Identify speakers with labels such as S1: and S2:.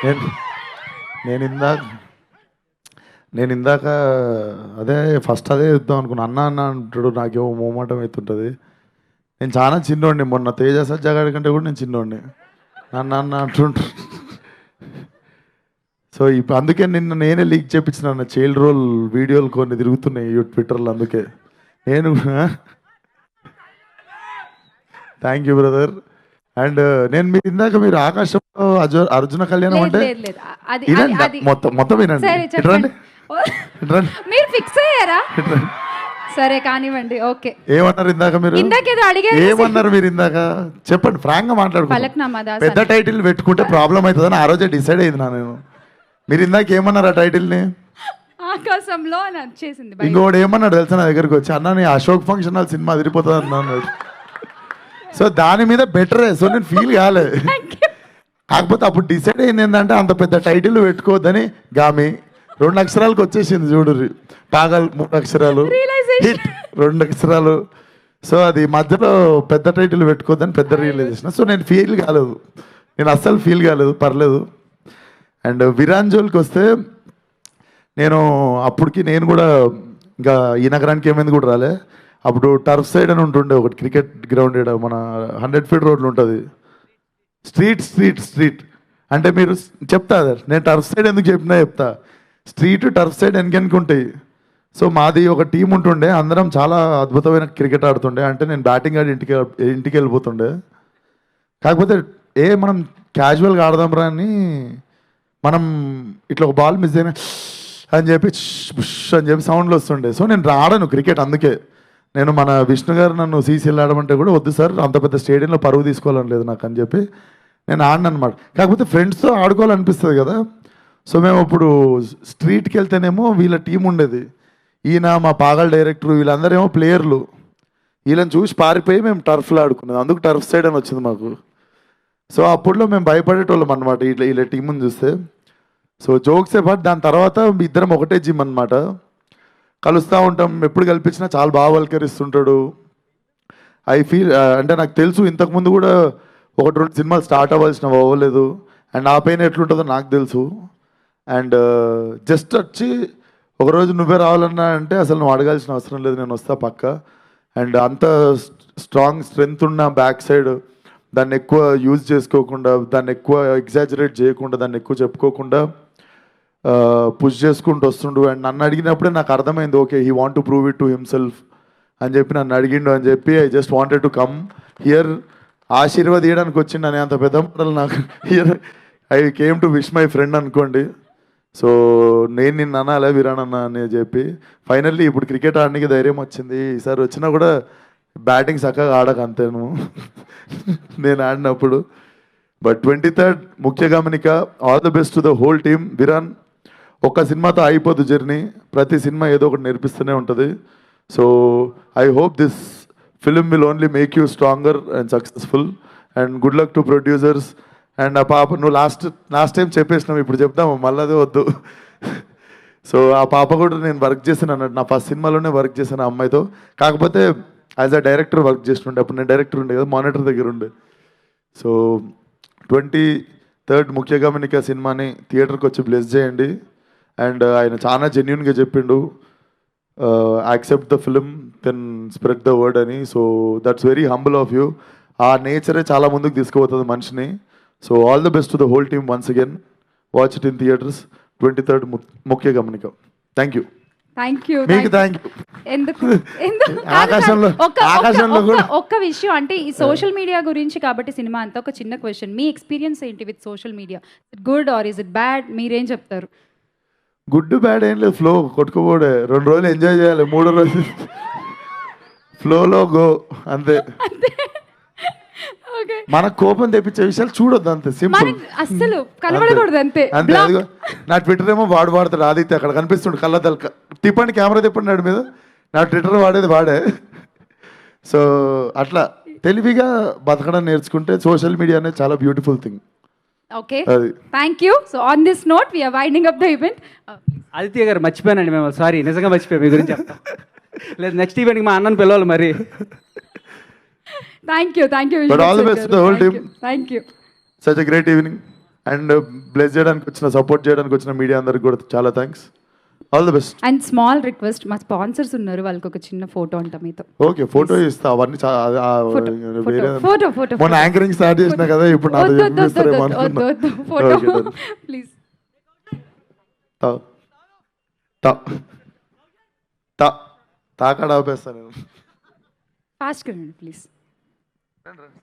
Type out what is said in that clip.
S1: నేను నేను ఇందాక నేను ఇందాక అదే ఫస్ట్ అదే చెప్దాం అనుకున్నా. అన్న అన్న అంటాడు, నాకేమో మోమాటం అవుతుంటుంది. నేను చాలా చిన్నోడిని, మొన్న తేజ సజ్జగాడి కంటే కూడా నేను చిన్నోడిని. అన్న అన్న అంటుంటారు. సో ఇప్పుడు అందుకే నిన్న నేనే లీక్ చేపించిన అన్న చైల్డ్ రోల్ వీడియోలు కొన్ని తిరుగుతున్నాయి ట్విట్టర్లో. అందుకే నేను థ్యాంక్ యూ బ్రదర్. అండ్ నేను మీరు ఇందాక మీరు ఆకాశంలో అర్జున కళ్యాణం అంటే వినండి, మొత్తం వినండి. ఇట్రండి ఇట్రండి.
S2: మీరు ఫిక్స్ అయ్యారా? సరే కానివ్వండి. ఓకే,
S1: ఏమన్నారు ఇందాక మీరు?
S2: ఇందాకేదో అడిగారు.
S1: ఏమన్నారు మీరు ఇందాక? చెప్పండి, ఫ్రాంక్ గా మాట్లాడుకోండి. పెద్ద టైటిల్ పెట్టుకుంటే ప్రాబ్లం అవుతుందని ఆ రోజే డిసైడ్ అయింది నేను. మీరు ఇందాక ఏమన్నారు ఆ టైటిల్ని?
S2: ఆకాశంలో అని వచ్చేసింది.
S1: ఇంకోటి ఏమన్నాడు తెలుసా నా దగ్గరికి వచ్చి, అన్న నీ అశోక్ ఫంక్షన్ హాల్ సినిమా అదిరిపోతుంది అన్నాడు. సో దాని మీద బెటరే. సో నేను ఫీల్ కాలే. కాకపోతే అప్పుడు డిసైడ్ అయింది ఏంటంటే అంత పెద్ద టైటిల్ పెట్టుకోవద్దని. గామి 2 అక్షరాలకు వచ్చేసింది చూడు. పాగల్ 3 అక్షరాలు, హిట్ 2 అక్షరాలు. సో అది మధ్యలో పెద్ద టైటిల్ పెట్టుకోవద్దని పెద్ద రియలైజేషన్. సో నేను ఫీల్ కాలేదు, నేను అస్సలు ఫీల్ కాలేదు, పర్లేదు. అండ్ విరాంజోల్కి వస్తే నేను అప్పటికి నేను కూడా ఇంకా ఈ నగరానికి ఏమైంది కూడా రాలే. అప్పుడు టర్ఫ్ సైడ్ అని ఉంటుండే ఒకటి క్రికెట్ గ్రౌండ్, మన 100 ఫీట్ రోడ్లు ఉంటుంది. స్ట్రీట్ అంటే మీరు చెప్తా నేను టర్ఫ్ సైడ్ ఎందుకు చెప్పినా చెప్తా. స్ట్రీట్ టర్ఫ్ సైడ్ వెనకెనక ఉంటాయి. సో మాది ఒక టీం ఉంటుండే, అందరం చాలా అద్భుతమైన క్రికెట్ ఆడుతుండే. అంటే నేను బ్యాటింగ్ ఆడి ఇంటికి వెళ్ళిపోతుండే. కాకపోతే మనం క్యాజువల్గా ఆడదాం రా అని మనం ఇట్లా ఒక బాల్ మిస్ అయినా అని చెప్పి బుష్ అని చెప్పి సౌండ్లు వస్తుండే. సో నేను ఆడను క్రికెట్. అందుకే నేను మన విష్ణు గారు నన్ను సీసీఎల్ ఆడమంటే కూడా వద్దు సార్, అంత పెద్ద స్టేడియంలో పరువు తీసుకోవాలని లేదు నాకు అని చెప్పి నేను ఆడను అనమాట. కాకపోతే ఫ్రెండ్స్తో ఆడుకోవాలనిపిస్తుంది కదా. సో మేము ఇప్పుడు స్ట్రీట్కి వెళ్తేనేమో వీళ్ళ టీం ఉండేది, ఈయన మా పాగల్ డైరెక్టర్, వీళ్ళందరేమో ప్లేయర్లు. వీళ్ళని చూసి పారిపోయి మేము టర్ఫ్లో ఆడుకున్నాం. అందుకు టర్ఫ్ సైడ్ అని వచ్చింది మాకు. సో అప్పుడులో మేము భయపడేటోళ్ళం అనమాట వీళ్ళ టీంని చూస్తే. సో జోక్సే బట్ దాని తర్వాత ఇద్దరం ఒకటే జిమ్ అనమాట, కలుస్తూ ఉంటాం. ఎప్పుడు కల్పించినా చాలా బాగా వల్కరిస్తుంటాడు. ఐ ఫీల్ అంటే నాకు తెలుసు ఇంతకుముందు కూడా 1-2 సినిమాలు స్టార్ట్ అవ్వాల్సినవి అవ్వలేదు. అండ్ ఆ పైన ఎట్లుంటుందో నాకు తెలుసు. అండ్ జస్ట్ వచ్చి ఒకరోజు నువ్వే రావాలన్నా అంటే అసలు నువ్వు అడగాల్సిన అవసరం లేదు, నేను వస్తా పక్క. అండ్ అంత స్ట్రాంగ్ స్ట్రెంగ్త్ ఉన్న బ్యాక్ సైడ్, దాన్ని ఎక్కువ యూజ్ చేసుకోకుండా, దాన్ని ఎక్కువ ఎగ్జాజరేట్ చేయకుండా, దాన్ని ఎక్కువ చెప్పుకోకుండా పుష్ చేసుకుంటూ వస్తుండు. అండ్ నన్ను అడిగినప్పుడే నాకు అర్థమైంది, okay he want to prove it to himself అని చెప్పి నన్ను అడిగిండు అని చెప్పి I just wanted to come here. ఆశీర్వాదీయడానికి వచ్చిండు అనే అంత పెద్ద మాటలు నాకు here. I came to wish my friend అనుకోండి. సో నేను నిన్న అనాలే విరానన్నా అని చెప్పి ఫైనల్లీ ఇప్పుడు క్రికెట్ ఆడడానికి ధైర్యం వచ్చింది. ఈసారి వచ్చినా కూడా బ్యాటింగ్ చక్కగా ఆడక అంతేను నేను ఆడినప్పుడు. బట్ 23rd ముఖ్య గమనిక, all the best to the whole team. Viran, ఒక్క సినిమాతో అయిపోదు జర్నీ, ప్రతి సినిమా ఏదో ఒకటి నేర్పిస్తూనే ఉంటుంది. So I hope this film will only make you stronger and successful. And good luck to producers. And ఆ పాప, నువ్వు లాస్ట్ టైం చెప్పేసినావు, ఇప్పుడు చెప్తాము మళ్ళీ అదే వద్దు. సో ఆ పాప కూడా నేను వర్క్ చేశాను అన్నట్టు, నా ఫస్ట్ సినిమాలోనే వర్క్ చేశాను ఆ అమ్మాయితో. కాకపోతే యాజ్ అ డైరెక్టర్ వర్క్ చేస్తుండే. అప్పుడు నేను డైరెక్టర్ ఉండే కదా, మానిటర్ దగ్గర ఉండే. సో 23rd ముఖ్య గమనిక సినిమాని థియేటర్కి వచ్చి బ్లెస్ చేయండి. అండ్ ఆయన చాలా జెన్యున్గా చెప్పిండు, accept the film then spread the word అని. So that's very humble of you. ఆ నేచరే చాలా ముందుకు తీసుకుపోతుంది మనిషిని. So all the best to the whole team once again. Watch it in theatres 23rd ముఖ్య గమనిక. Thank you. మీకు థ్యాంక్ యూ.
S2: ఎందుకు
S1: ఆకాశంలో కూడా
S2: ఒక్క విషయం అంటే ఈ సోషల్ మీడియా గురించి కాబట్టి సినిమా అంతా ఒక చిన్న క్వశ్చన్, మీ ఎక్స్పీరియన్స్ ఏంటి with social media? Good or is it bad? మీరేం చెప్తారు?
S1: గుడ్ బ్యాడ్ ఏం లేదు, ఫ్లో కొట్టుకోబోడే. 2 రోజులు ఎంజాయ్ చేయాలి, 3వ రోజు ఫ్లోలో గో అంతే. మన కోపం తెప్పించే విషయాలు చూడొద్దు, అంతే సింపుల్.
S2: అస్సలు కనబడకూడదు అంతే.
S1: అదిగో నా ట్విట్టర్ ఏమో వాడతాడు ఆదిత్య, అక్కడ కనిపిస్తుండు కళ్ళ తిప్పండి, కెమెరా తిప్పండి నాడు మీద. నా ట్విట్టర్ వాడేది వాడే. సో అట్లా తెలివిగా బతకడం నేర్చుకుంటే సోషల్ మీడియా అనేది చాలా beautiful thing.
S2: Okay, thank you. So on this note we are winding up the event.
S3: Aditya గారు మర్చిపోయానండి మేము, సారీ, నిజంగా మర్చిపోయాం మీ గురించి చెప్తా. లేదు నెక్స్ట్ ఈవెంట్కి మా అన్నను పిలవాలి మరి.
S2: Thank you.
S1: But all the best to the whole team.
S2: Thank you.
S1: Such a great evening. And bless చేయడానికి వచ్చిన, సపోర్ట్ చేయడానికి వచ్చిన మీడియా అందరికి కూడా చాలా thanks. All the best.
S2: And small request, మా స్పాన్సర్స్ ఉన్నారు, వాళ్ళకి ఒక చిన్న ఫోటో అంట మీతో.
S1: ఓకే, ఫోటో ఇస్తా. అవన్నీ
S2: ఫోటో
S1: వేరే
S2: ఫోటో ఫోటో
S1: మొన్న యాంకరింగ్ స్టార్ట్ చేసిన కదా, ఇప్పుడు నాతో చెప్పిస్తారేమో అనుకున్నా.
S2: Photo
S1: Okay, done.
S2: ప్లీజ్.
S1: తాకాడ ఆపేస్తాను నేను.
S2: ఫాస్ట్గా ప్లీజ్.